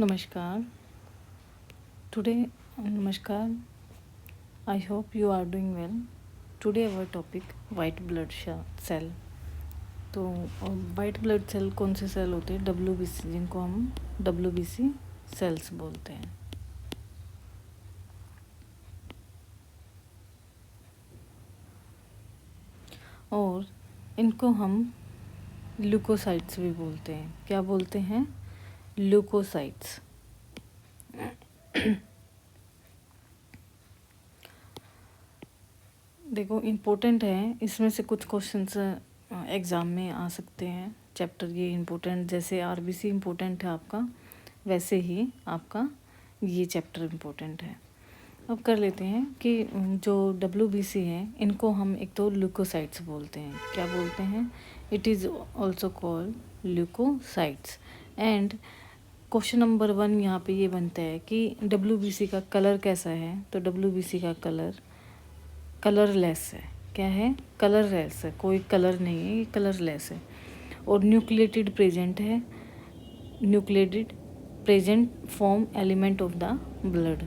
Namaskar. Today, Namaskar. I hope you are doing well. Today our topic white blood cell. तो white blood cell कौन से cell होते हैं? WBC, जिनको हम WBC सेल्स बोलते हैं. और इनको हम ल्यूकोसाइट्स भी बोलते हैं. क्या बोलते हैं? ल्यूकोसाइट्स. देखो, इम्पोर्टेंट है, इसमें से कुछ क्वेश्चंस एग्ज़ाम में आ सकते हैं. चैप्टर ये इम्पोर्टेंट, जैसे आरबीसी इम्पोर्टेंट है आपका, वैसे ही आपका ये चैप्टर इम्पोर्टेंट है. अब कर लेते हैं कि जो WBC है, इनको हम एक तो ल्यूकोसाइट्स बोलते हैं. क्या बोलते हैं? It is also called leucocytes. And question number 1 यहाँ पे ये बनता है कि WBC का कलर कैसा है? तो WBC का कलरलेस है. क्या है? कलरलेस है. कोई कलर नहीं है, ये कलरलेस है. और न्यूक्लिएटेड प्रेजेंट है. Nucleated present form element of the blood.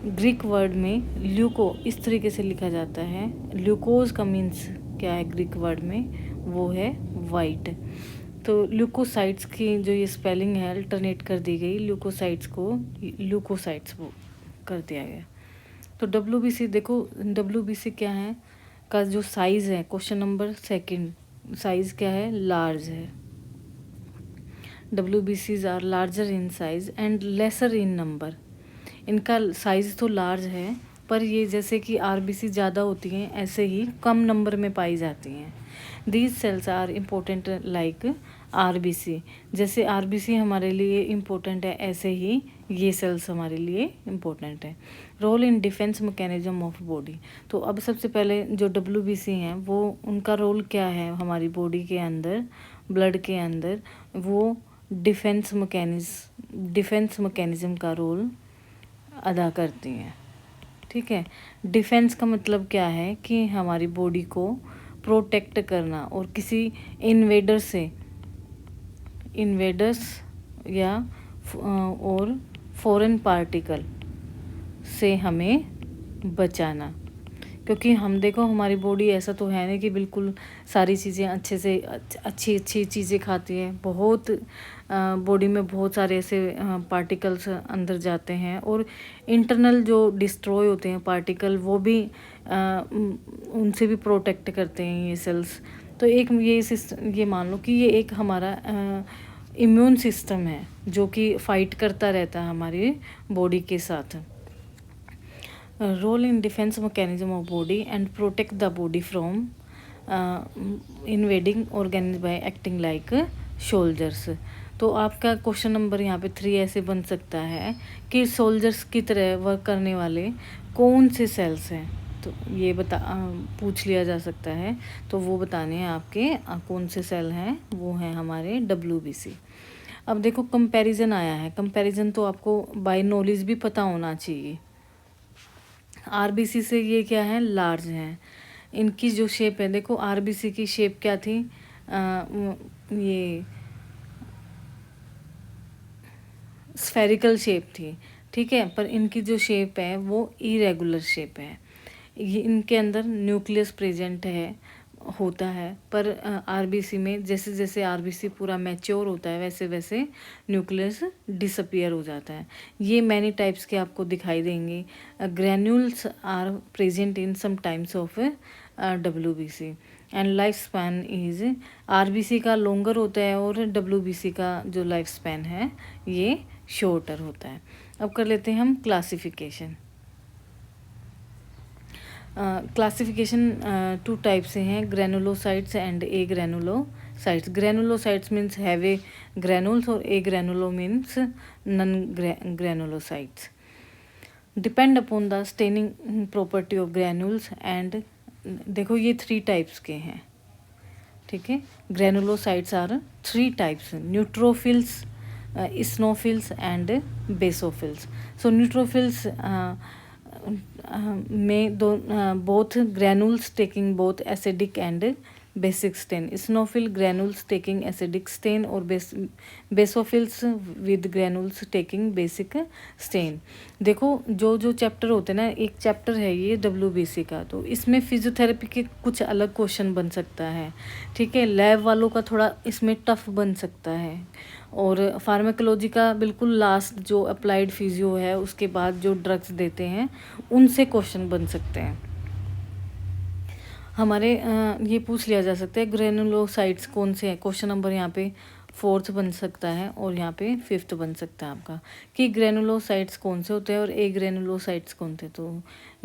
Greek word में ल्यूको इस तरीके से लिखा जाता है. ल्यूकोज का मीन्स क्या है ग्रीक वर्ड में? वो है वाइट. तो ल्यूकोसाइट्स की जो ये स्पेलिंग है अल्टरनेट कर दी गई, ल्यूकोसाइट्स को ल्यूकोसाइट्स कर दिया गया. तो WBC देखो, WBC क्या है का जो साइज़ है, क्वेश्चन नंबर 2 साइज़ क्या है? लार्ज है. WBCs are larger in size and lesser in number. इनका साइज़ तो लार्ज है, पर ये जैसे कि RBC ज़्यादा होती हैं, ऐसे ही कम नंबर में पाई जाती हैं. These cells are important like RBC. जैसे RBC हमारे लिए इम्पोर्टेंट है, ऐसे ही ये सेल्स हमारे लिए इम्पोर्टेंट है. Role in defence mechanism of body. तो अब सबसे पहले जो WBC हैं, वो उनका रोल क्या है हमारी बॉडी के अंदर, ब्लड के अंदर? वो डिफेंस मैकेनिज्म का रोल अदा करती हैं. ठीक है. डिफेंस का मतलब क्या है कि हमारी बॉडी को प्रोटेक्ट करना और किसी इन्वेडर्स या और फॉरेन पार्टिकल से हमें बचाना. क्योंकि हम देखो, हमारी बॉडी ऐसा तो है नहीं कि बिल्कुल सारी चीज़ें अच्छे से अच्छी चीज़ें खाती है. बहुत बॉडी में बहुत सारे ऐसे पार्टिकल्स अंदर जाते हैं, और इंटरनल जो डिस्ट्रॉय होते हैं पार्टिकल, वो भी उनसे भी प्रोटेक्ट करते हैं ये सेल्स. तो एक ये मान लो कि ये एक हमारा इम्यून सिस्टम है जो कि फाइट करता रहता है हमारी बॉडी के साथ. Role in defence mechanism of body and protect the body from invading organism by acting like soldiers. तो आपका क्वेश्चन नंबर यहाँ पे 3 ऐसे बन सकता है कि सोल्जर्स की तरह वर्क करने वाले कौन से सेल्स हैं. तो ये पूछ लिया जा सकता है. तो वो बताने हैं आपके कौन से सेल हैं. वो हैं हमारे WBC. अब देखो, कंपैरिजन आया है. कंपैरिजन तो आपको बाय नॉलेज भी पता होना चाहिए. RBC से ये क्या है? लार्ज हैं. इनकी जो शेप है, देखो RBC की शेप क्या थी? ये स्फेरिकल शेप थी. ठीक है. पर इनकी जो शेप है वो इरेगुलर शेप है. ये इनके अंदर न्यूक्लियस प्रेजेंट होता है. पर RBC में जैसे जैसे RBC पूरा मैच्योर होता है, वैसे वैसे न्यूक्लियस डिसअपियर हो जाता है. ये मैनी टाइप्स के आपको दिखाई देंगे. Granules are present in some times of WBC. And life span is RBC का लॉन्गर होता है, और WBC का जो लाइफ स्पैन है ये शॉर्टर होता है. अब कर लेते हैं हम क्लासिफिकेशन. क्लासिफिकेशन 2 टाइप से हैं, granulocytes and agranulocytes. Granulocytes means heavy granules, और a granulo means non granulocytes. Depend upon the staining property of granules. And देखो, ये 3 टाइप्स के हैं. ठीक है. Granulocytes are 3 types: neutrophils, eosinophils and basophils. So neutrophils में both granules taking both acidic and basic stain, eosinophil granules taking acidic stain और basophils with granules taking basic stain. देखो जो जो चैप्टर होते हैं ना, एक चैप्टर है ये WBC का, तो इसमें फिजियोथेरेपी के कुछ अलग क्वेश्चन बन सकता है, ठीक है। लैब वालों का थोड़ा इसमें टफ बन सकता है, और फार्माकोलॉजी का बिल्कुल लास्ट जो अप्लाइड फिजियो है उसके बाद जो ड्रग्स देते हैं उनसे क्वेश्चन बन सकते हैं हमारे। ये पूछ लिया जा सकता है ग्रेनुलोसाइट्स कौन से हैं, क्वेश्चन नंबर यहाँ पे 4th बन सकता है और यहाँ पे 5th बन सकता है आपका, कि ग्रेनुलोसाइट्स कौन से होते हैं और ए ग्रेनुलोसाइट्स कौन थे। तो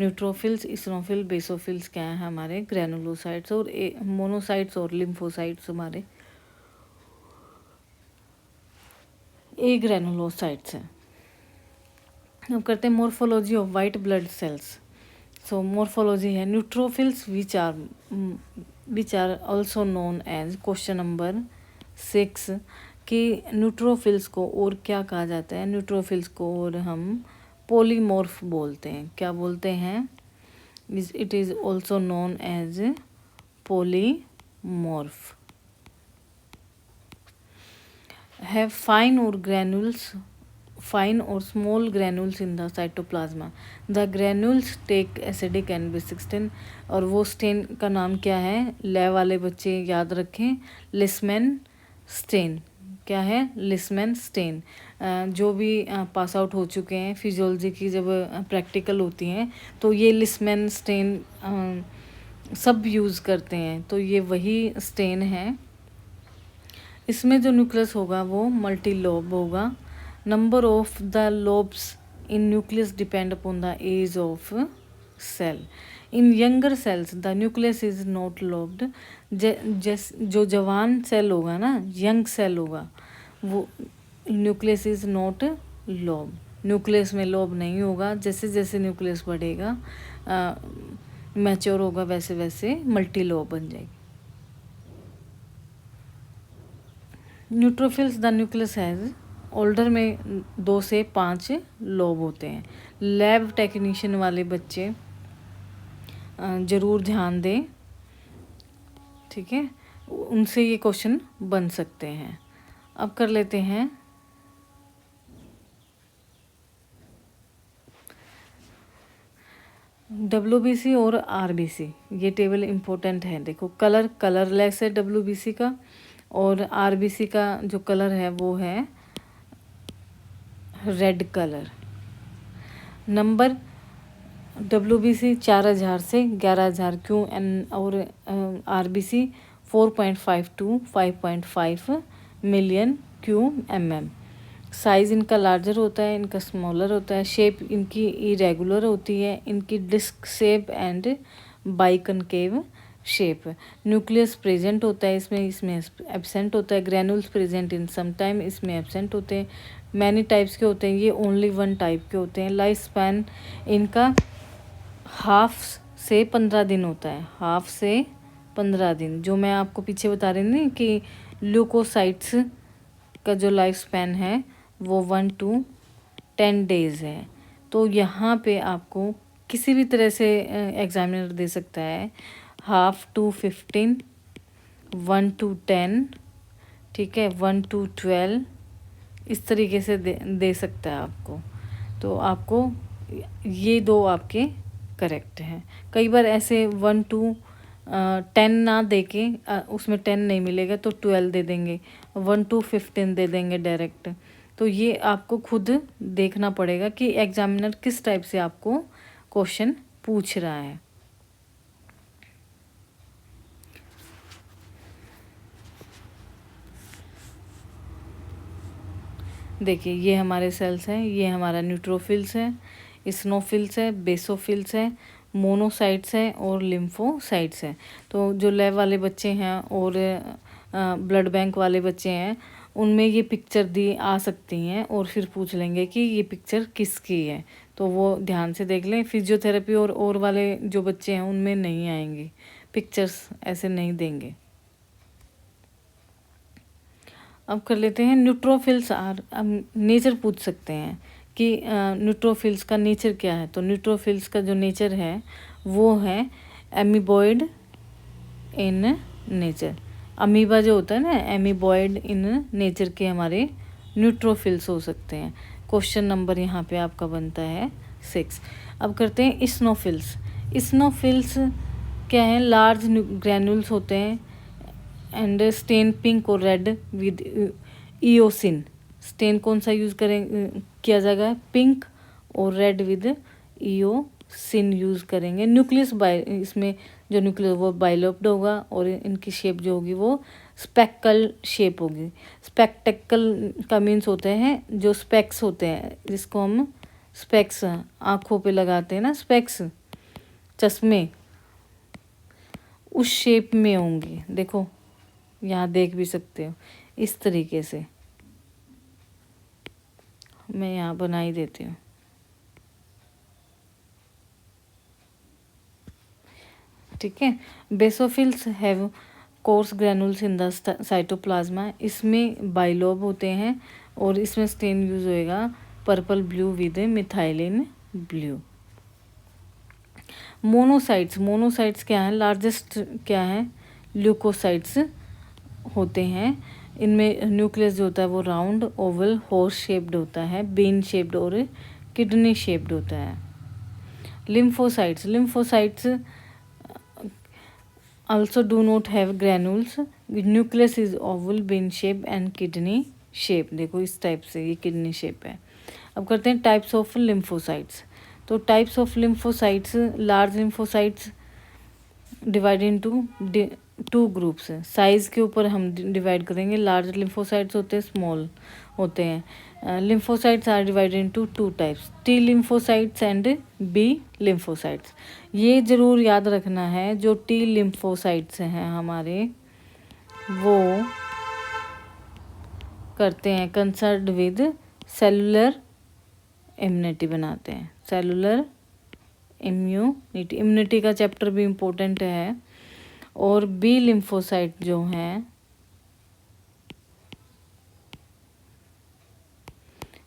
न्यूट्रोफिल्स, इस्नोफिल, बेसोफिल्स क्या है हमारे ग्रेनुलोसाइट्स, और मोनोसाइट्स और लिम्फोसाइट्स हमारे ए ग्रेनुलोसाइट्स हैं। अब करते हैं morphology of white blood cells. So morphology है neutrophils which are also known as, question number 6, कि न्यूट्रोफिल्स को और क्या कहा जाता है। न्यूट्रोफिल्स को और हम पोलीमॉर्फ बोलते हैं। क्या बोलते हैं? It is also known as polymorph. Have fine or small granules in the cytoplasma. The granules take acidic and basic stain, और वो स्टेन का नाम क्या है? लैब वाले बच्चे याद रखें, लिस्मैन स्टेन। क्या है? लिस्मैन स्टेन। जो भी पास आउट हो चुके हैं फिजियोलॉजी की, जब प्रैक्टिकल होती हैं तो ये लिस्मैन स्टेन सब यूज़ करते हैं, तो ये वही स्टेन है। इसमें जो न्यूक्लियस होगा वो मल्टी लोब होगा। Number of the lobes in nucleus depend upon the age of cell. In younger cells the nucleus is not lobed. जो जवान सेल होगा ना, यंग सेल होगा, वो nucleus is not lobe. Nucleus में लोब नहीं होगा। जैसे जैसे न्यूक्लियस बढ़ेगा, मैच्योर होगा, वैसे वैसे मल्टी लोब बन जाएगी। Neutrophils the nucleus has, older में 2 से 5 लोब होते हैं। लैब टेक्नीशियन वाले बच्चे ज़रूर ध्यान दें, ठीक है, उनसे ये क्वेश्चन बन सकते हैं। अब कर लेते हैं WBC और RBC। ये टेबल इम्पोर्टेंट है। देखो कलरलेस है WBC का, और RBC का जो कलर है वो है रेड कलर। नंबर WBC 4000 से 11000 क्यों, और RBC 4.5 to 5.5 million Q MM। Size इनका लार्जर होता है, इनका स्मॉलर होता है। शेप इनकी इरेगुलर होती है, इनकी disc shape and biconcave shape. Nucleus present होता है इसमें एब्सेंट होता है। Granules present in some time, इसमें एब्सेंट होते हैं। मैनी टाइप्स के होते हैं, ये ओनली 1 टाइप के होते हैं। लाइफ स्पैन इनका हाफ से 15 दिन होता है, हाफ से 15 दिन। जो मैं आपको पीछे बता रही थी कि ल्यूकोसाइट्स का जो लाइफ स्पैन है वो 1 to 10 डेज़ है। तो यहाँ पे आपको किसी भी तरह से एग्जामिनर दे सकता है, हाफ to 15, 1 to 10, ठीक है, 1 to 12, इस तरीके से दे सकता है आपको। तो आपको ये 2 आपके करेक्ट हैं। कई बार ऐसे 1 to 10 ना दे के उसमें 10 नहीं मिलेगा तो 12 दे देंगे, 1 to 15 दे देंगे डायरेक्ट। तो ये आपको खुद देखना पड़ेगा कि एग्जामिनर किस टाइप से आपको क्वेश्चन पूछ रहा है। देखिए ये हमारे सेल्स हैं, ये हमारा न्यूट्रोफिल्स है, स्नोफिल्स है, बेसोफिल्स है, मोनोसाइट्स है और लिम्फोसाइट्स है। तो जो लैब वाले बच्चे हैं और ब्लड बैंक वाले बच्चे हैं, उनमें ये पिक्चर दी आ सकती हैं और फिर पूछ लेंगे कि ये पिक्चर किसकी है, तो वो ध्यान से देख लें। फिजियोथेरेपी और वाले जो बच्चे हैं उनमें नहीं आएंगे पिक्चर्स, ऐसे नहीं देंगे। अब कर लेते हैं न्यूट्रोफिल्स आर। अब नेचर पूछ सकते हैं कि न्यूट्रोफिल्स का नेचर क्या है। तो न्यूट्रोफिल्स का जो नेचर है वो है एमीबॉइड इन नेचर। अमीबा जो होता है ना, एमीबॉयड इन नेचर के हमारे न्यूट्रोफिल्स हो सकते हैं। क्वेश्चन नंबर यहाँ पे आपका बनता है 6। अब करते हैं स्नोफिल्स। स्नोफिल्स क्या है? लार्ज ग्रैनुल्स होते हैं एंड स्टेन पिंक और रेड विद ईओसिन। स्टेन कौन सा यूज़ किया जाएगा? पिंक और रेड विद ईओसिन यूज़ करेंगे। न्यूक्लियस इसमें जो न्यूक्लियस वो बाइलोप्ड होगा और इनकी शेप जो होगी वो स्पेक्कल शेप होगी। स्पेक्टेकल का मीन्स होते हैं जो स्पेक्स होते हैं, जिसको हम स्पेक्स आँखों पे लगाते हैं ना, स्पेक्स चश्मे, उस शेप में होंगी। देखो यहाँ देख भी सकते हो इस तरीके से, मैं यहाँ बना ही देती हूँ। ठीक है। Basophils have course granules in the cytoplasm. इसमें बाइलोब होते हैं और इसमें स्टेन यूज होएगा purple blue with methylene blue. Monocytes. Monocytes क्या है? लार्जेस्ट क्या है? ल्यूकोसाइट्स होते हैं। इनमें न्यूक्लियस जो होता है वो राउंड, ओवल, हॉर्स शेप्ड होता है, बीन शेप्ड और किडनी शेप्ड होता है। Lymphocytes. Lymphocytes also do not have granules. Nucleus is oval, bean shape and kidney shape। देखो इस टाइप से ये किडनी शेप है। अब करते हैं टाइप्स ऑफ लिम्फोसाइट्स। तो types of lymphocytes, large lymphocytes divide into 2 groups. Size के ऊपर हम डिवाइड करेंगे। लार्ज लिम्फोसाइट्स होते हैं, स्मॉल होते हैं। Lymphocytes are divided into 2 types, T lymphocytes and B lymphocytes. ये ज़रूर याद रखना है, जो टी लिम्फोसाइट्स हैं हमारे, वो करते हैं कंसर्न्ड विद सेलुलर इम्यूनिटी, बनाते हैं सेलुलर इम्यूनिटी। इम्यूनिटी का चैप्टर भी इम्पोर्टेंट है। और बी लिम्फोसाइट जो हैं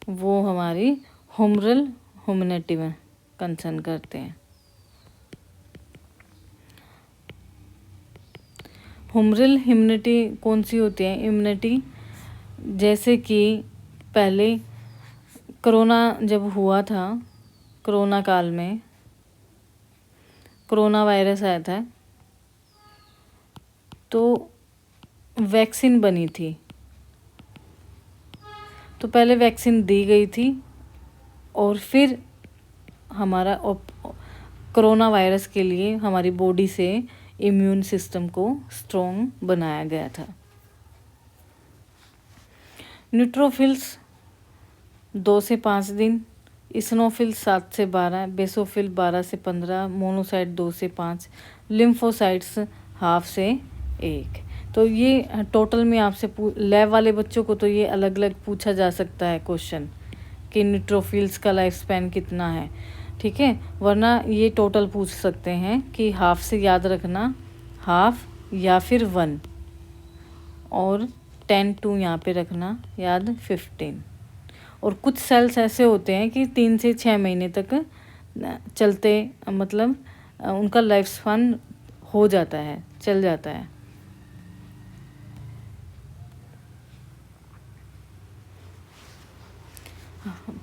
वो हमारी ह्यूमरल इम्यूनिटी में कंसर्न करते हैं। ह्यूमरल इम्यूनिटी कौन सी होती है? इम्यूनिटी जैसे कि पहले कोरोना जब हुआ था, कोरोना काल में कोरोना वायरस आया था, तो वैक्सीन बनी थी। तो पहले वैक्सीन दी गई थी और फिर हमारा कोरोना वायरस के लिए हमारी बॉडी से इम्यून सिस्टम को स्ट्रॉन्ग बनाया गया था। न्यूट्रोफिल्स 2 से 5 दिन, इस्नोफिल 7 से 12, बेसोफिल 12 से 15, मोनोसाइट 2 से 5, लिम्फोसाइट्स हाफ से 1। तो ये टोटल में आपसे लैब वाले बच्चों को तो ये अलग अलग पूछा जा सकता है क्वेश्चन कि न्यूट्रोफिल्स का लाइफ स्पैन कितना है। ठीक है, वरना ये टोटल पूछ सकते हैं कि हाफ से याद रखना, हाफ या फिर 1, और 10 to यहाँ पे रखना याद 15। और कुछ सेल्स ऐसे होते हैं कि 3 से 6 महीने तक चलते, मतलब उनका लाइफ स्पैन हो जाता है, चल जाता है।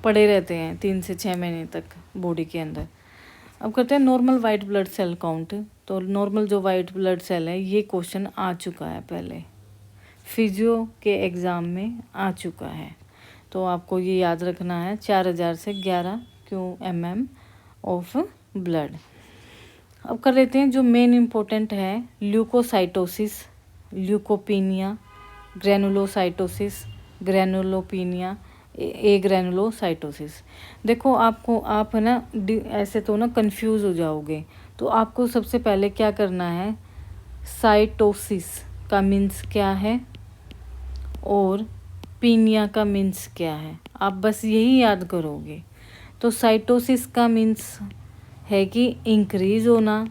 पड़े रहते हैं 3 से 6 महीने तक बॉडी के अंदर। अब करते हैं normal white blood cell count. तो नॉर्मल जो वाइट ब्लड सेल है, ये क्वेश्चन आ चुका है पहले, फिजियो के एग्ज़ाम में आ चुका है। तो आपको ये याद रखना है 4000 से 11 mm ऑफ ब्लड। अब कर लेते हैं जो मेन इम्पोर्टेंट है, ल्यूकोसाइटोसिस, ल्यूकोपीनिया, ग्रेनुलोसाइटोसिस, ग्रेनुलोपीनिया, ग्रेनुलोसाइटोसिस। देखो आप है ना ऐसे तो ना कंफ्यूज हो जाओगे, तो आपको सबसे पहले क्या करना है, साइटोसिस का मीन्स क्या है और पीनिया का मीन्स क्या है, आप बस यही याद करोगे। तो साइटोसिस का मीन्स है कि इंक्रीज होना,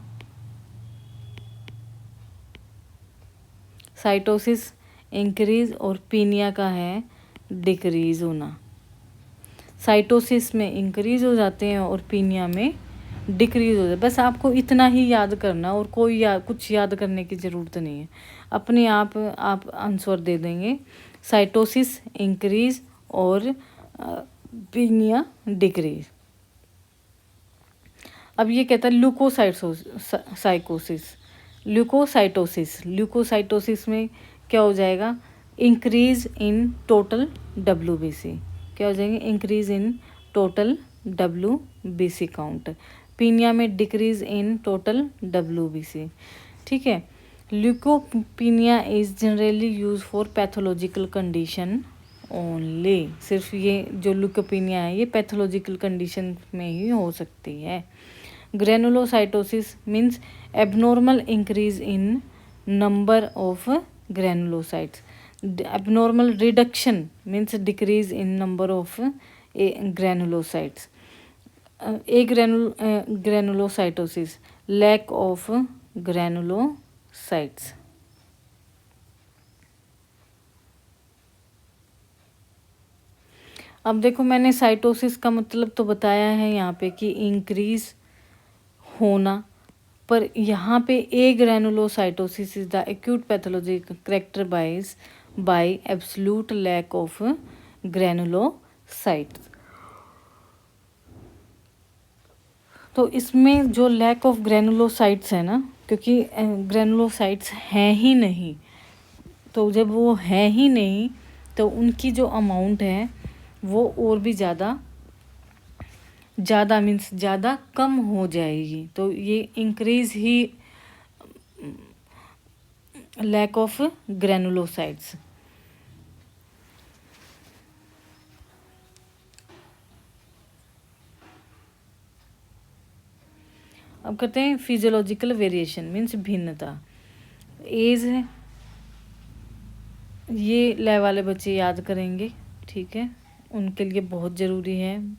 साइटोसिस इंक्रीज, और पीनिया का है डिक्रीज होना। साइटोसिस में इंक्रीज हो जाते हैं और पीनिया में डिक्रीज हो जाए। बस आपको इतना ही याद करना और कोई कुछ याद करने की ज़रूरत नहीं है, अपने आप आंसर दे देंगे। साइटोसिस इंक्रीज और पीनिया डिक्रीज। अब ये कहता है ल्यूकोसाइटोसिस में क्या हो जाएगा, इंक्रीज इन टोटल WBC। क्या हो जाएंगे, increase in total WBC count. Penia में डिक्रीज इन टोटल WBC। ठीक है। Leukopenia is generally use for pathological condition only. सिर्फ ये जो ल्यूकोपीनिया है ये पैथोलॉजिकल कंडीशन में ही हो सकती है। Granulocytosis means abnormal increase in number of granulocytes. Abnormal reduction means decrease in number of granulocytes. Granulocytosis, lack of granulocytes. अब देखो मैंने साइटोसिस का मतलब तो बताया है यहाँ पे कि इंक्रीज होना, पर यहाँ पे agranulocytosis is the acute pathology characterized by absolute lack of granulocytes. तो इसमें जो लैक ऑफ ग्रेनुलोसाइट्स है ना, क्योंकि ग्रेनुलोसाइट्स हैं ही नहीं, तो जब वो है ही नहीं तो उनकी जो अमाउंट है वो और भी ज़्यादा मीन्स ज़्यादा कम हो जाएगी। तो ये इंक्रीज ही लैक ऑफ ग्रेनुलोसाइट्स। अब कहते हैं फिजियोलॉजिकल वेरिएशन मीन्स भिन्नता। एज है, ये लैब वाले बच्चे याद करेंगे, ठीक है, उनके लिए बहुत ज़रूरी है।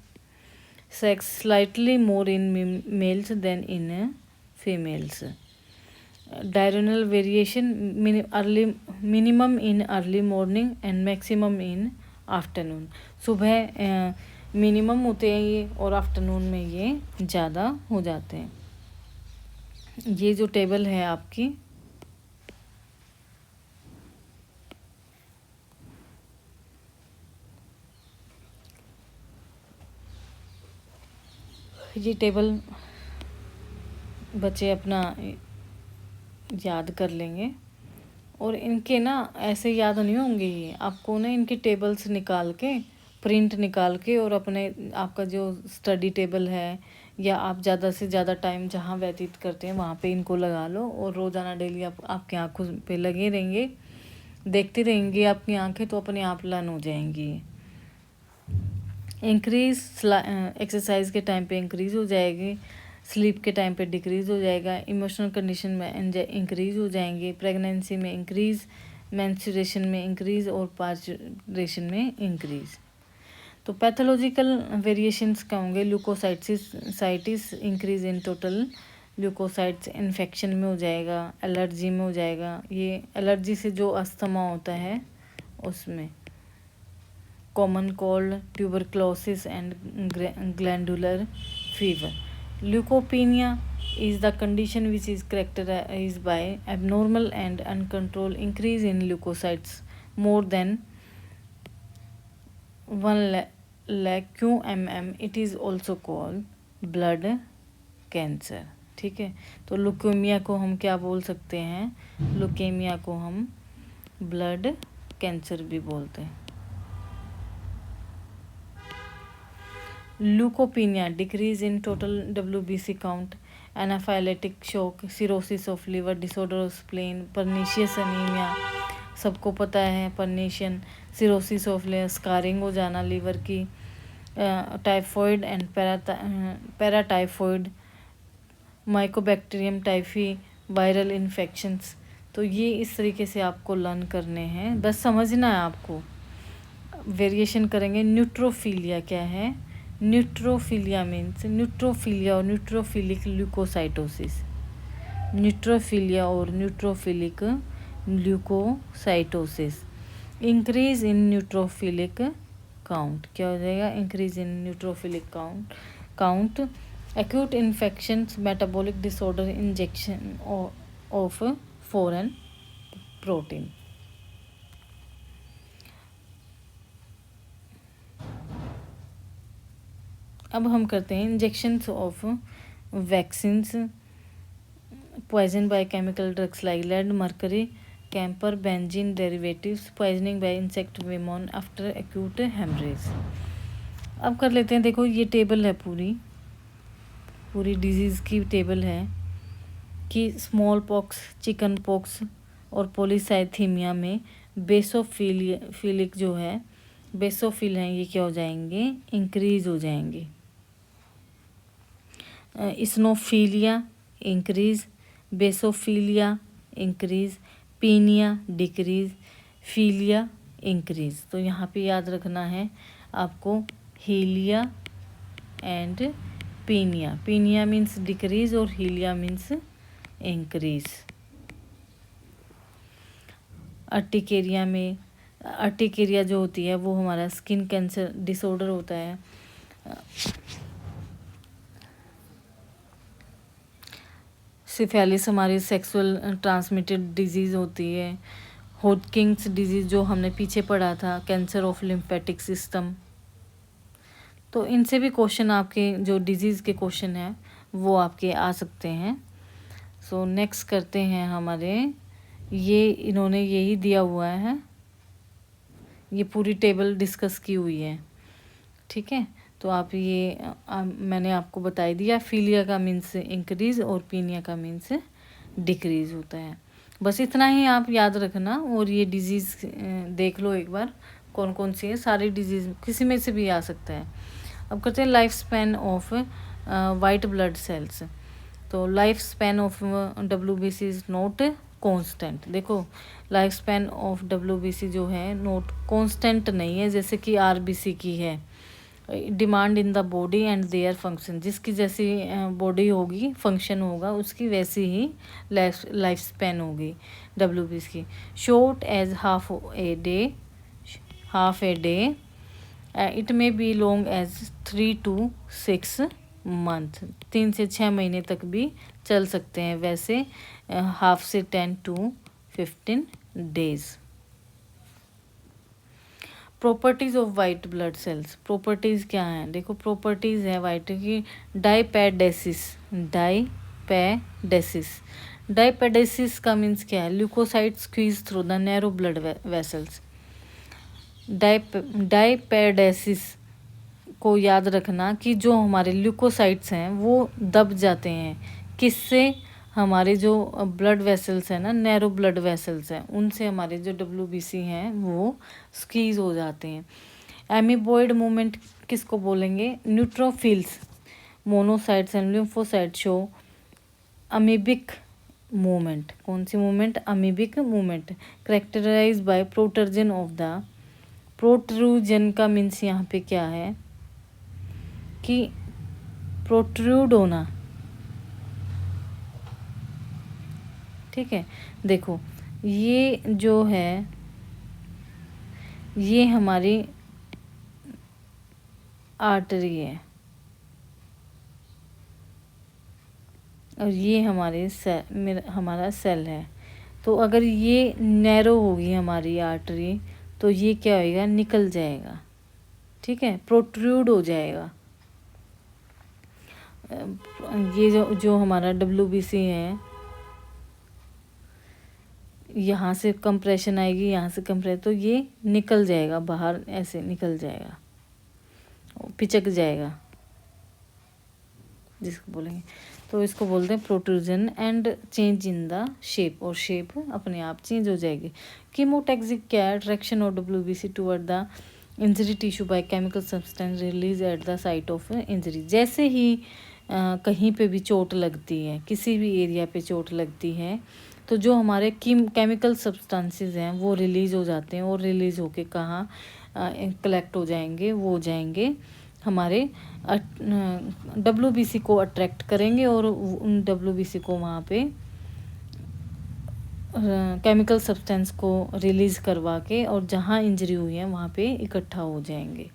Sex slightly more in males than in females. Diurnal variation minimum in early morning and maximum in afternoon. सुबह मिनिमम होते हैं ये और आफ्टरनून में ये ज़्यादा हो जाते हैं। ये जो टेबल है आपकी, ये टेबल बच्चे अपना याद कर लेंगे और इनके ना ऐसे याद नहीं होंगे, ये आपको ना इनके टेबल्स निकाल के प्रिंट निकाल के और अपने आपका जो स्टडी टेबल है या आप ज़्यादा से ज़्यादा टाइम जहाँ व्यतीत करते हैं वहाँ पे इनको लगा लो और रोज़ाना डेली आपकी आँखों पे लगे रहेंगे, देखते रहेंगे आपकी आँखें, तो अपने आप लर्न हो जाएंगी। इंक्रीज एक्सरसाइज के टाइम पे इंक्रीज हो जाएगी, स्लीप के टाइम पे डिक्रीज हो जाएगा, इमोशनल कंडीशन में इंक्रीज हो जाएंगे, प्रेगनेंसी में इंक्रीज, मेंस्ट्रुएशन में इंक्रीज और पार्चुरेशन में इंक्रीज। तो पैथोलॉजिकल वेरिएशंस क्या होंगे, leukocytosis increase in total leukocytes, infection में हो जाएगा, एलर्जी में हो जाएगा, ये एलर्जी से जो अस्थमा होता है उसमें, common cold, tuberculosis and glandular fever. Leucopenia is the condition which is characterized by abnormal and uncontrolled increase in leukocytes more than 1 lakh QMM. It is also called blood cancer. ठीक है, तो leukaemia को हम क्या बोल सकते हैं, leukaemia को हम ब्लड कैंसर भी बोलते हैं। Leucopenia decrease in total WBC count, anaphylactic shock, cirrhosis of liver, disorder of spleen, pernicious anaemia, सबको पता है परनीशियन, सिरोसिस ऑफ लिवर, स्कारिंग हो जाना लीवर की, typhoid and paratyphoid, Mycobacterium typhi, viral infections. तो ये इस तरीके से आपको लर्न करने हैं, बस समझना है आपको। वेरिएशन करेंगे। न्यूट्रोफिलिया क्या है, न्यूट्रोफिलिया मीन्स न्यूट्रोफिलिया और न्यूट्रोफिलिक ल्यूकोसाइटोसिस, न्यूट्रोफिलिया और neutrophilic leukocytosis. Increase in neutrophilic count, क्या हो जाएगा, increase in neutrophilic count acute infections, metabolic disorder, injection of foreign protein. अब हम करते हैं injections of vaccines poison by chemical drugs like lead, mercury, camphor, benzene derivatives, poisoning by insect venom after acute hemorrhage. अब कर लेते हैं, देखो ये टेबल है, पूरी डिजीज़ की टेबल है कि स्मॉल पॉक्स, चिकन पॉक्स और पॉलीसाइथीमिया में बेसोफिलिक जो है, बेसोफिल हैं, ये क्या हो जाएंगे, इंक्रीज हो जाएंगे. Eosinophilia increase, basophilia increase, penia decrease, philia increase. तो यहाँ पे याद रखना है आपको philia and penia. Penia means decrease और हीलिया मीन्स इंक्रीज. अर्टिकेरिया में, अर्टिकेरिया जो होती है वो हमारा स्किन कैंसर डिसऑर्डर होता है. सिफेलिस हमारी सेक्सुअल ट्रांसमिटेड डिजीज़ होती है. होडकिंग्स डिजीज़ जो हमने पीछे पढ़ा था, कैंसर ऑफ लिम्फेटिक सिस्टम. तो इनसे भी क्वेश्चन आपके जो डिजीज़ के क्वेश्चन हैं वो आपके आ सकते हैं. सो नेक्स्ट करते हैं हमारे, ये इन्होंने यही दिया हुआ है, ये पूरी टेबल डिस्कस की हुई है, ठीक है. तो आप ये मैंने आपको बताई दिया. फिलिया का मीन्स इंक्रीज और पीनिया का मीन्स डिक्रीज होता है. बस इतना ही आप याद रखना. और ये डिजीज़ देख लो एक बार कौन कौन सी है. सारी डिजीज़ किसी में से भी आ सकता है. अब करते हैं life span of white blood cells. तो life span of WBC is not constant. देखो लाइफ स्पैन ऑफ WBC जो है नॉट कांस्टेंट नहीं है, जैसे कि RBC की है. Demand in the body and their function, जिसकी जैसी बॉडी होगी, फंक्शन होगा, उसकी वैसी ही लाइफ स्पैन होगी WBC की. Short as half a day, it may be long as 3 to 6 month. 3 से 6 महीने तक भी चल सकते हैं. वैसे हाफ से 10 to 15 days. Properties of white blood sales. Properties क्या हैं, देखो प्रॉपर्टीज़ है वाइट की. डाईपैडेसिस. डाईपैडेसिस का मीन्स क्या है, leukocyte squeeze through the narrow blood vessels. Diapedesis को याद रखना कि जो हमारे ल्यूकोसाइट्स हैं वो दब जाते हैं. किससे, हमारे जो ब्लड वेसल्स हैं ना, नैरो ब्लड वेसल्स हैं, उनसे हमारे जो WBC हैं वो स्क्वीज हो जाते हैं. एमीबॉइड मूवमेंट किसको बोलेंगे, neutrophils, monocytes and lymphocyte show amoebic movement. कौन सी movement, amoebic movement. Characterize by protrusion of the, protrusion का मीन्स यहाँ पे क्या है कि प्रोट्रूड होना, ठीक है. देखो ये जो है ये हमारी आर्टरी है और ये हमारा सेल है. तो अगर ये नैरो होगी हमारी आर्टरी तो ये क्या होएगा, निकल जाएगा, ठीक है, प्रोट्रूड हो जाएगा. ये जो हमारा WBC है, यहाँ से कंप्रेशन आएगी, यहाँ से कंप्रेस, तो ये निकल जाएगा बाहर, ऐसे निकल जाएगा, पिचक जाएगा जिसको बोलेंगे. तो इसको बोलते हैं protrusion. And change in the shape, और शेप अपने आप चेंज हो जाएगी. कीमोटैक्सिक क्या है, attraction of WBC toward the injury tissue by chemical substance release at the site of injury. जैसे ही कहीं पे भी चोट लगती है, किसी भी एरिया पे चोट लगती है, तो जो हमारे केमिकल सब्सटेंसेस हैं वो रिलीज़ हो जाते हैं. और रिलीज़ होके कहाँ कलेक्ट हो जाएंगे, वो हो जाएंगे हमारे WBC को अट्रैक्ट करेंगे और उन WBC को वहाँ पे केमिकल सब्सटेंस को रिलीज़ करवा के और जहाँ इंजरी हुई है वहाँ पे इकट्ठा हो जाएंगे.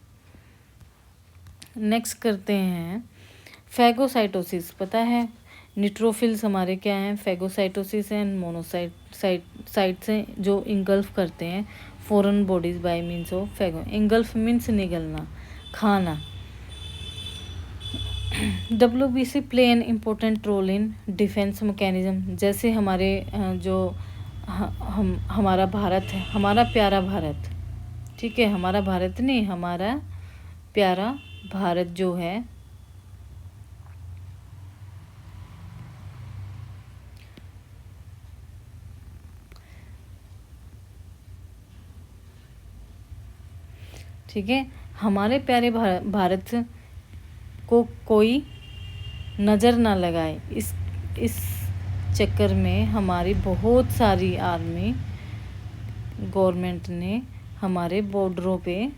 नेक्स्ट करते हैं फैगोसाइटोसिस पता है, न्यूट्रोफिल्स हमारे क्या हैं, फैगोसाइटोसिस एंड मोनोसाइट्स हैं जो इंगल्फ करते हैं foreign bodies by means of phago. Engulf means निगलना, खाना। WBC play an important role in defence mechanism. जैसे हमारे जो हमारा भारत है, हमारा प्यारा भारत, ठीक है, हमारा भारत नहीं, हमारा प्यारा भारत जो है, ठीक है, हमारे प्यारे भारत को कोई नज़र ना लगाए, इस चक्कर में हमारी बहुत सारी आर्मी गवर्नमेंट ने हमारे बॉर्डरों पे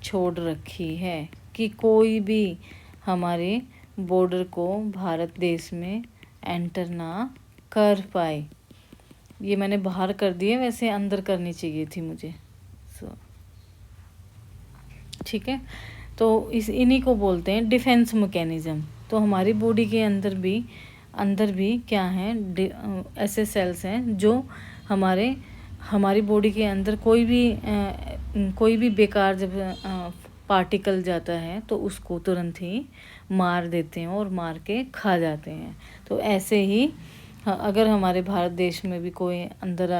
छोड़ रखी है कि कोई भी हमारे बॉर्डर को भारत देश में एंटर ना कर पाए। ये मैंने बाहर कर दिए, वैसे अंदर करनी चाहिए थी मुझे। ठीक है, तो इन्हीं को बोलते हैं डिफेंस मैकेनिज्म। तो हमारी बॉडी के अंदर भी क्या हैं, ऐसे सेल्स हैं जो हमारी बॉडी के अंदर कोई भी बेकार जब पार्टिकल जाता है तो उसको तुरंत ही मार देते हैं और मार के खा जाते हैं। तो ऐसे ही अगर हमारे भारत देश में भी कोई अंदर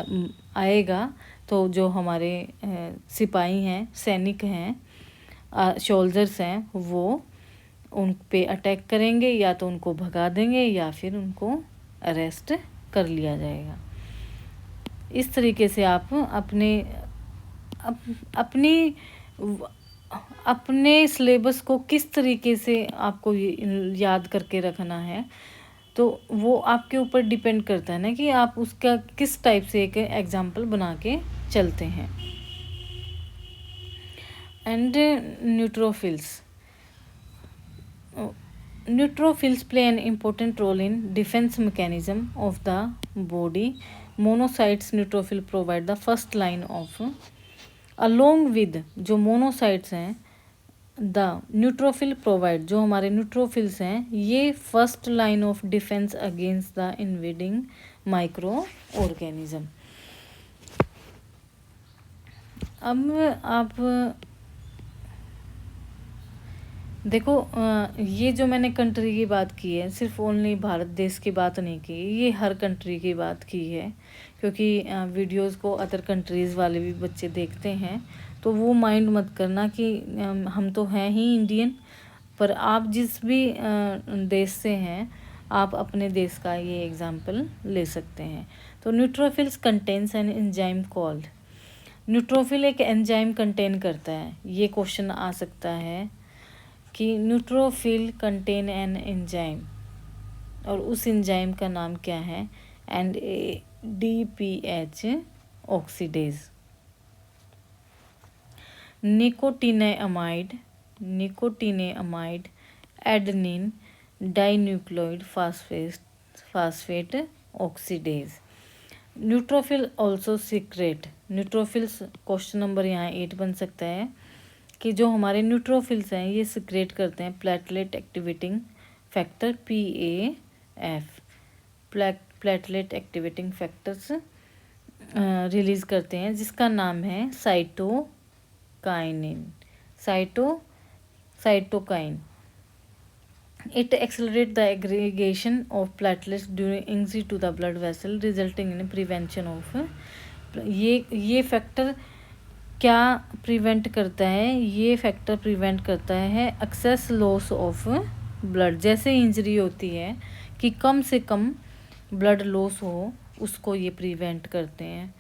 आएगा तो जो हमारे सिपाही हैं, सैनिक हैं, सोल्जर्स हैं, वो उन पे अटैक करेंगे, या तो उनको भगा देंगे या फिर उनको अरेस्ट कर लिया जाएगा। इस तरीके से आप अपने सिलेबस को किस तरीके से आपको याद करके रखना है, तो वो आपके ऊपर डिपेंड करता है ना कि आप उसका किस टाइप से एक एग्जाम्पल बना के चलते हैं। And neutrophils play an important role in defence mechanism of the body. Monocytes neutrophil provide the first line of, along with जो मोनोसाइट्स हैं, द न्यूट्रोफिल प्रोवाइड, जो हमारे न्यूट्रोफिल्स हैं, ये first line of defence against the invading micro organism. अब आप देखो, ये जो मैंने कंट्री की बात की है, सिर्फ ओनली भारत देश की बात नहीं की, ये हर कंट्री की बात की है, क्योंकि वीडियोस को अदर कंट्रीज़ वाले भी बच्चे देखते हैं, तो वो माइंड मत करना कि हम तो हैं ही इंडियन, पर आप जिस भी देश से हैं, आप अपने देश का ये एग्जाम्पल ले सकते हैं। तो neutrophils contains an enzyme called, neutrophil एक एंजाइम कंटेन करता है। ये क्वेश्चन आ सकता है कि न्यूट्रोफिल कंटेन एन एंजाइम, और उस एंजाइम का नाम क्या है, NADPH oxidase. Nicotinamide adenine dinucleotide phosphate oxidase. Neutrophil also secrete, neutrophils question number यहाँ 8 बन सकता है कि जो हमारे न्यूट्रोफिल्स हैं ये सीक्रेट करते हैं platelet activating factor PAF, platelet activating factors release करते हैं, जिसका नाम है cytokine. It accelerates the aggregation of platelets during injury to the blood vessel, resulting in prevention of, ये फैक्टर क्या प्रिवेंट करता है, ये फैक्टर प्रिवेंट करता है एक्सेस लॉस ऑफ ब्लड। जैसे इंजरी होती है कि कम से कम ब्लड लॉस हो, उसको ये प्रिवेंट करते हैं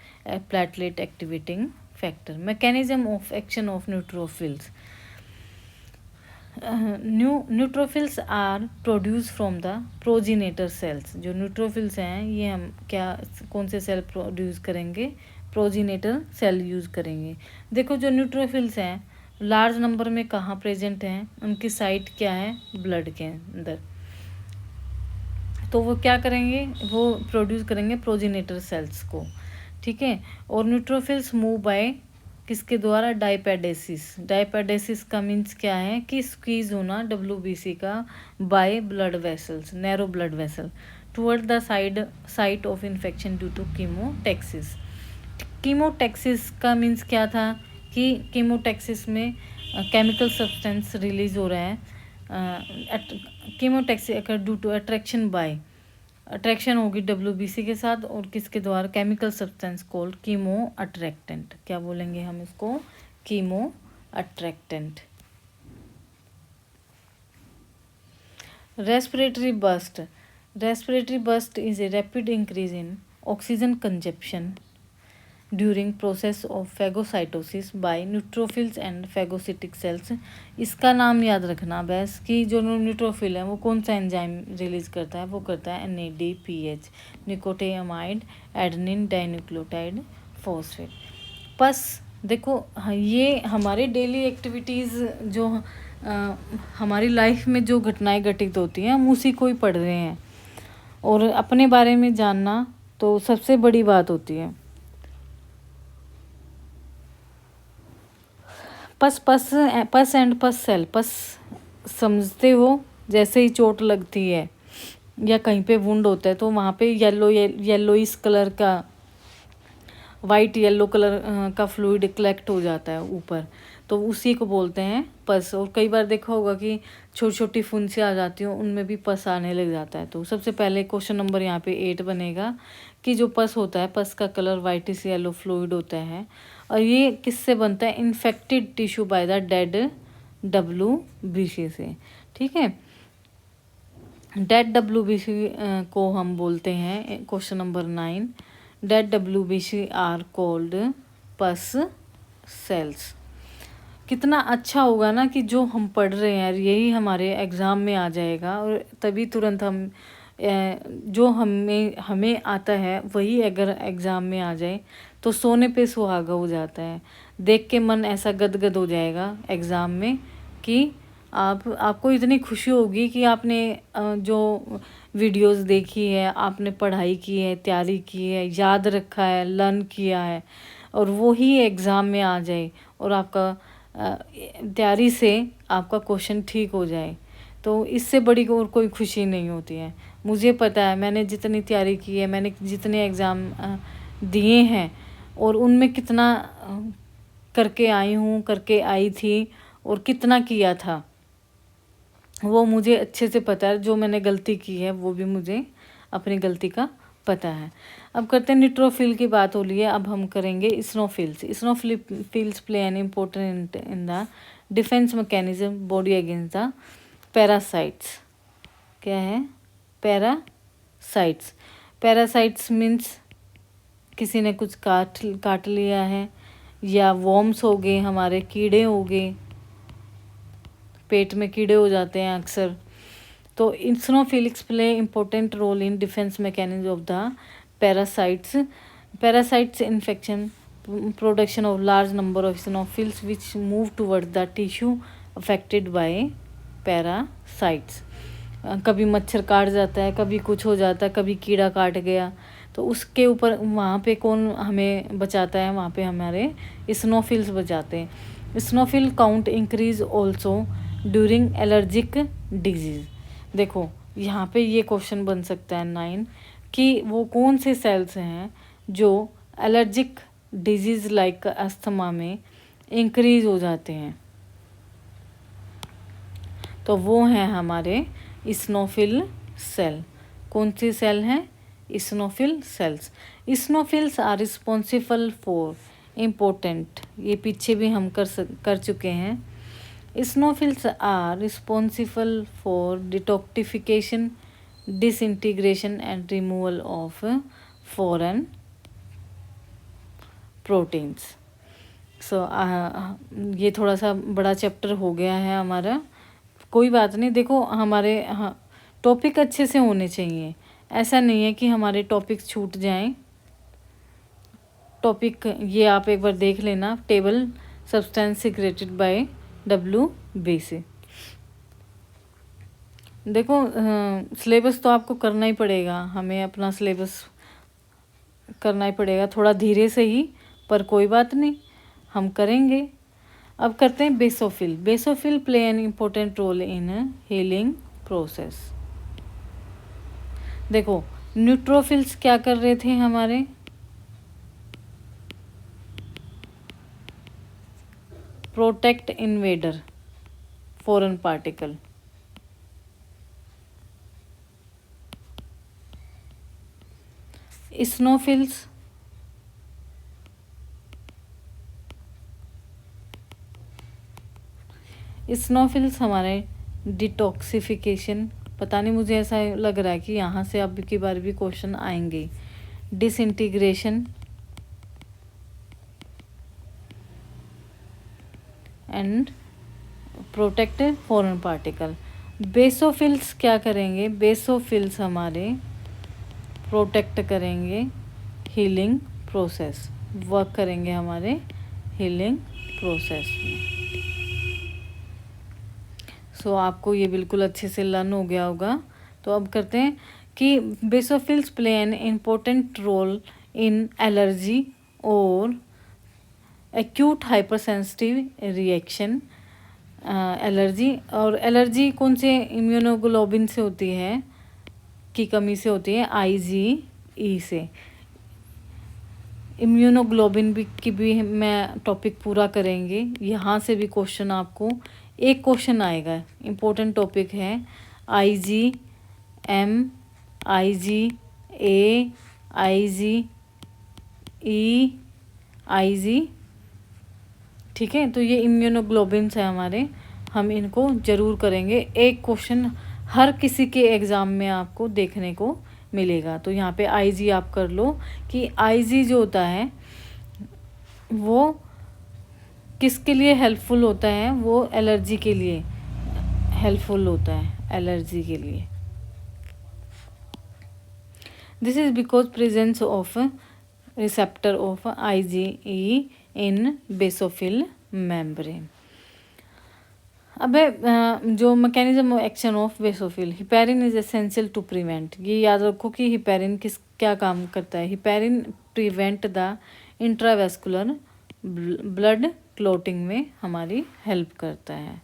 platelet activating factor. Mechanism of action of neutrophils, neutrophils are produce from the progenitor cells. जो न्यूट्रोफिल्स हैं ये हम कौन से सेल प्रोड्यूस करेंगे, प्रोजीनेटर सेल यूज़ करेंगे। देखो जो न्यूट्रोफिल्स हैं लार्ज नंबर में कहाँ प्रेजेंट हैं, उनकी साइट क्या है, ब्लड के अंदर। तो वो क्या करेंगे, वो प्रोड्यूस करेंगे प्रोजीनेटर सेल्स को, ठीक है। और न्यूट्रोफिल्स मूव बाय किसके द्वारा? डाइपेडेसिस। डाइपेडेसिस का मीन्स क्या है कि स्क्वीज होना WBC का by blood vessels, narrow blood vessel toward the site of infection due to chemotaxis. Chemotaxis का मीन्स क्या था कि कीमोटैक्सिस में केमिकल सब्सटेंस रिलीज हो रहा है। Chemotaxis occur due to attraction by, attraction होगी WBC के साथ और किसके द्वारा? Chemical substance called chemoattractant. क्या बोलेंगे हम इसको? Chemoattractant. Respiratory burst. Respiratory burst is a rapid increase in oxygen consumption during process of phagocytosis by neutrophils and phagocytic cells. इसका नाम याद रखना बस कि जो न्यूट्रोफिल है वो कौन सा एंजाइम रिलीज करता है? वो करता है NADPH, nicotinamide adenine dinucleotide phosphate. पस देखो ये हमारे डेली एक्टिविटीज़ जो हमारी लाइफ में जो घटनाएं घटित होती हैं हम उसी को ही पढ़ रहे हैं, और अपने बारे में जानना तो सबसे बड़ी बात होती है। पस एंड पस सेल। पस समझते हो, जैसे ही चोट लगती है या कहीं पे वुंड होता है तो वहाँ पे येलोइस कलर का, वाइट येलो कलर का फ्लूइड कलेक्ट हो जाता है ऊपर, तो उसी को बोलते हैं पस। और कई बार देखा होगा कि छोटी छोटी फुंसियाँ आ जाती हैं, उनमें भी पस आने लग जाता है। तो सबसे पहले क्वेश्चन नंबर यहाँ पे 8 बनेगा कि जो पस होता है, पस का कलर वाइटिश येलो फ्लूइड होता है, और ये किससे बनता है? Infected tissue by the dead WBC से। ठीक है, डेड WBC को हम बोलते हैं, question number 9, dead WBC are called pus cells. कितना अच्छा होगा ना कि जो हम पढ़ रहे हैं यही हमारे एग्ज़ाम में आ जाएगा, और तभी तुरंत हम जो हमें आता है वही अगर एग्ज़ाम में आ जाए तो सोने पे सुहागा हो जाता है। देख के मन ऐसा गदगद हो जाएगा एग्ज़ाम में कि आपको इतनी खुशी होगी कि आपने जो वीडियोस देखी है, आपने पढ़ाई की है, तैयारी की है, याद रखा है, लर्न किया है, और वो ही एग्ज़ाम में आ जाए और आपका तैयारी से आपका क्वेश्चन ठीक हो जाए, तो इससे बड़ी और कोई खुशी नहीं होती है। मुझे पता है मैंने जितनी तैयारी की है, मैंने जितने एग्ज़ाम दिए हैं और उनमें कितना करके आई थी और कितना किया था, वो मुझे अच्छे से पता है। जो मैंने गलती की है वो भी मुझे अपनी गलती का पता है। अब करते हैं न्यूट्रोफिल की बात हो रही है, अब हम करेंगे स्नोफिल्स। स्नोफिल्स play an important in the defence mechanism body against the parasites. क्या है? पैरासाइट्स। पैरासाइट्स मीन्स किसी ने कुछ काट लिया है, या वॉर्म्स हो गए, हमारे कीड़े हो गए, पेट में कीड़े हो जाते हैं अक्सर। तो eosinophils play important role in defence mechanism of the parasites. Parasites infection production of large number of eosinophils which move toward the tissue affected by parasites. कभी मच्छर काट जाता है, कभी कुछ हो जाता है, कभी कीड़ा काट गया, तो उसके ऊपर वहाँ पे कौन हमें बचाता है? वहाँ पे हमारे स्नोफिल्स बचाते हैं। स्नोफिल count increase also during allergic disease. देखो यहाँ पे ये क्वेश्चन बन सकता है 9 कि वो कौन से सेल्स हैं जो एलर्जिक डिजीज़ लाइक अस्थमा में इंक्रीज हो जाते हैं, तो वो हैं हमारे स्नोफिल सेल। कौन सी सेल हैं? Eosinophil cells. Eosinophils are responsible for important, ये पीछे भी हम कर चुके हैं। Eosinophils are responsible for detoxification, disintegration and removal of foreign proteins. So ये थोड़ा सा बड़ा चैप्टर हो गया है हमारा, कोई बात नहीं। देखो हमारे टॉपिक अच्छे से होने चाहिए, ऐसा नहीं है कि हमारे टॉपिक्स छूट जाएं। टॉपिक ये आप एक बार देख लेना, table substance secreted by WBC। देखो सिलेबस तो आपको करना ही पड़ेगा, हमें अपना सिलेबस करना ही पड़ेगा, थोड़ा धीरे से ही, पर कोई बात नहीं, हम करेंगे। अब करते हैं basophil. Basophil play an important role in healing process. देखो न्यूट्रोफिल्स क्या कर रहे थे हमारे, protect invader foreign particle. Eosinophils eosinophils हमारे डिटॉक्सिफिकेशन, पता नहीं मुझे ऐसा लग रहा है कि यहाँ से अब की बार भी क्वेश्चन आएंगे। Disintegration and protect foreign particle. Basophils क्या करेंगे, बेसोफिल्स हमारे प्रोटेक्ट करेंगे हीलिंग प्रोसेस, वर्क करेंगे हमारे हीलिंग प्रोसेस में। सो आपको ये बिल्कुल अच्छे से लर्न हो गया होगा। तो अब करते हैं कि basophils play an important role in allergy और acute hyper sensitive reaction. Allergy, और एलर्जी कौन से इम्यूनोग्लोबिन से होती है, की कमी से होती है, IgE से। इम्यूनोग्लोबिन भी की भी मैं टॉपिक पूरा करेंगे। यहाँ से भी क्वेश्चन आपको एक क्वेश्चन आएगा, इम्पोर्टेंट टॉपिक है। IgM, IgA, IgE, Ig, ठीक है। तो ये इम्यूनोग्लोबिन्स है हमारे, हम इनको जरूर करेंगे। एक क्वेश्चन हर किसी के एग्ज़ाम में आपको देखने को मिलेगा। तो यहाँ पे Ig आप कर लो कि Ig जो होता है वो किसके लिए हेल्पफुल होता है, वो एलर्जी के लिए हेल्पफुल होता है, एलर्जी के लिए। This is because presence of receptor of IgE in basophil membrane. अब जो mechanism action of basophil, heparin is essential to prevent. ये याद रखो कि हिपैरिन क्या काम करता है। Heparin prevent the intravascular blood clotting में हमारी हेल्प करता है।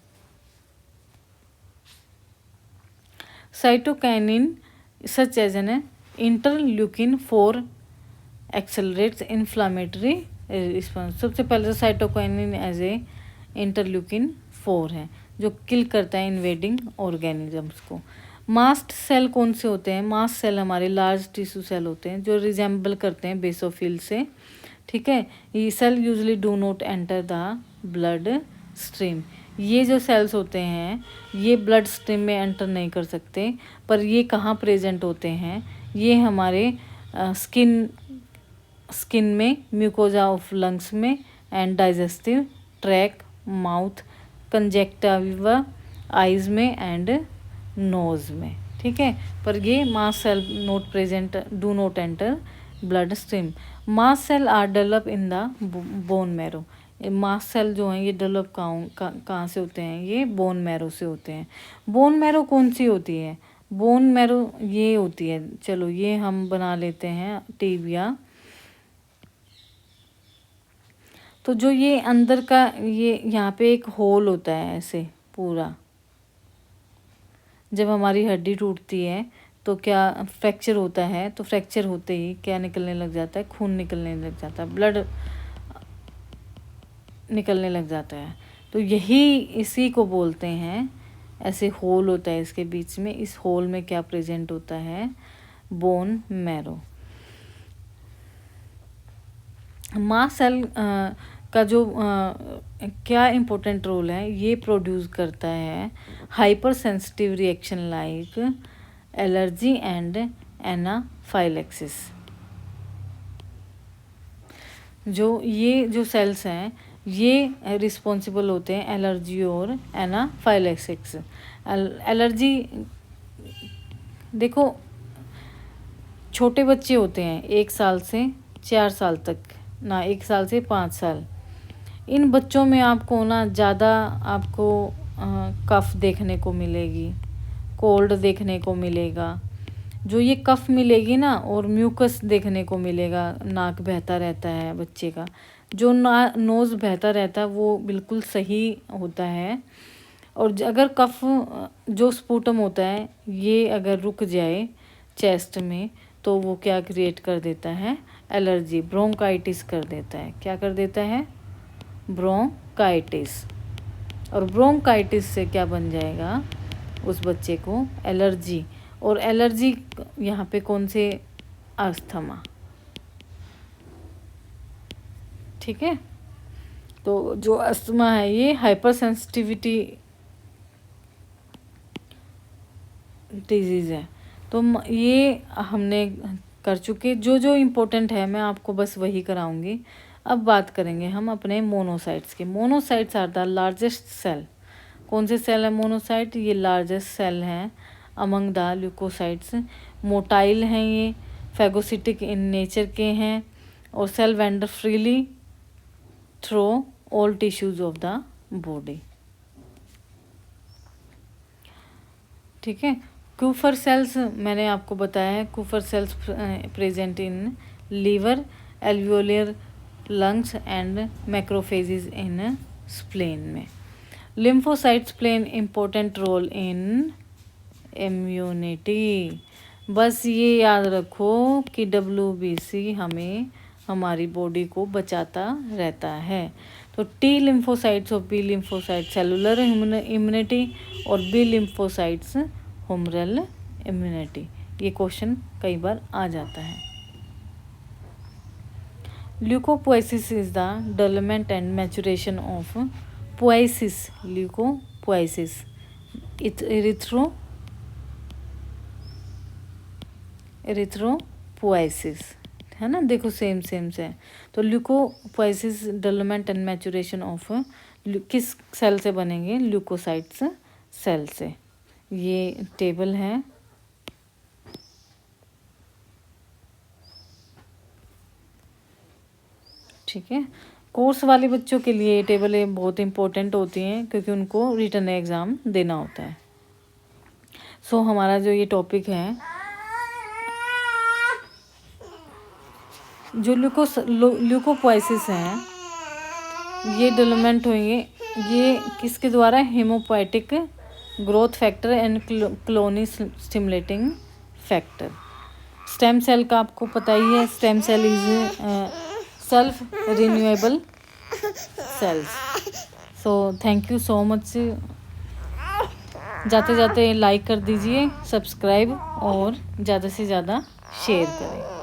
Cytokinin such as an interleukin 4 accelerates inflammatory response. सबसे पहले तो साइटोकाइनिन एज ए इंटरल्यूकिन 4 है जो किल करता है इन्वेडिंग ऑर्गेनिजम्स को। मास्ट सेल कौन से होते हैं, मास्ट सेल हमारे लार्ज टिश्यू सेल होते हैं जो रिजेंबल करते हैं बेसोफिल से, ठीक है। ये cell usually do not enter the blood stream. ये जो सेल्स होते हैं ये ब्लड स्ट्रीम में एंटर नहीं कर सकते, पर ये कहाँ प्रेजेंट होते हैं, ये हमारे स्किन में, म्यूकोजा ऑफ लंग्स में, and digestive tract, mouth, conjunctiva, eyes में एंड नोज में, ठीक है। पर ये mast cell not present, do not enter blood stream. Mast cell are develop in the bone marrow. Mast cell जो हैं ये डेवलप कहाँ से होते हैं, ये बोन मैरो से होते हैं। बोन मैरो कौन सी होती है, बोन मैरो ये होती है, चलो ये हम बना लेते हैं टिबिया। तो जो ये अंदर का ये यहाँ पे एक होल होता है ऐसे पूरा, जब हमारी हड्डी टूटती है तो क्या फ्रैक्चर होता है, तो फ्रैक्चर होते ही क्या निकलने लग जाता है, खून निकलने लग जाता है, ब्लड निकलने लग जाता है। तो यही इसी को बोलते हैं, ऐसे होल होता है इसके बीच में, इस होल में क्या प्रेजेंट होता है, बोन मैरो। मास्ट सेल का जो क्या इम्पोर्टेंट रोल है, ये प्रोड्यूस करता है hyper sensitive reaction like allergy and anaphylaxis. जो सेल्स हैं ये रिस्पॉन्सिबल होते हैं एलर्जी और एनाफाइलेक्सिस। एलर्जी देखो, छोटे बच्चे होते हैं 1 साल से 4 साल तक ना, 1 साल से 5 साल, इन बच्चों में आपको ना ज़्यादा आपको कफ देखने को मिलेगी, कोल्ड देखने को मिलेगा, जो ये कफ मिलेगी ना और म्यूकस देखने को मिलेगा, नाक बहता रहता है बच्चे का, जो नोज़ बहता रहता है वो बिल्कुल सही होता है। और अगर कफ जो स्पूटम होता है ये अगर रुक जाए चेस्ट में तो वो क्या क्रिएट कर देता है, एलर्जी, ब्रोंकाइटिस कर देता है। क्या कर देता है, ब्रोंकाइटिस। और ब्रोंकाइटिस से क्या बन जाएगा, उस बच्चे को एलर्जी। और एलर्जी यहाँ पे कौन से, अस्थमा। ठीक है, तो जो अस्थमा है ये हाइपर सेंसिटिविटी डिजीज़ है। तो ये हमने कर चुके, जो जो इम्पोर्टेंट है मैं आपको बस वही कराऊंगी। अब बात करेंगे हम अपने मोनोसाइट्स के। Monocytes are the largest cell. कौन से सेल है मोनोसाइट, ये लार्जेस्ट सेल हैं अमंग द ल्यूकोसाइट्स। मोटाइल हैं ये, फैगोसिटिक इन नेचर के हैं और cell wander freely through all tissues of the body. ठीक है, कूफर सेल्स मैंने आपको बताया है, Kupffer cells present in liver, alveolar, lungs and macrophages in spleen में। Lymphocytes play an important role in immunity. बस ये याद रखो कि WBC हमें हमारी बॉडी को बचाता रहता है। तो T लिम्फोसाइट्स और B लिम्फोसाइट्स सेलुलर इम्यूनिटी और B लिम्फोसाइट्स हुमरल इम्यूनिटी। ये क्वेश्चन कई बार आ जाता है। Leukopoiesis is the development and maturation of poiesis, leukopoiesis, erythropoiesis है ना, देखो सेम सेम से। तो leukopoiesis development and maturation of किस सेल से बनेंगे, ल्यूकोसाइट्स सेल से। ये टेबल है, ठीक है। कोर्स वाले बच्चों के लिए ये टेबलें बहुत इंपॉर्टेंट होती हैं क्योंकि उनको रिटर्न एग्ज़ाम देना होता है। सो हमारा जो ये टॉपिक है, जो ल्यूकोपोएसिस हैं ये डेवलपमेंट होंगे, ये किसके द्वारा, hemopoietic growth factor and colony stimulating factor. Stem cell का आपको पता ही है, stem cell is self renewable cells. So thank you so much. जाते जाते लाइक कर दीजिए, सब्सक्राइब और ज़्यादा से ज़्यादा शेयर करें।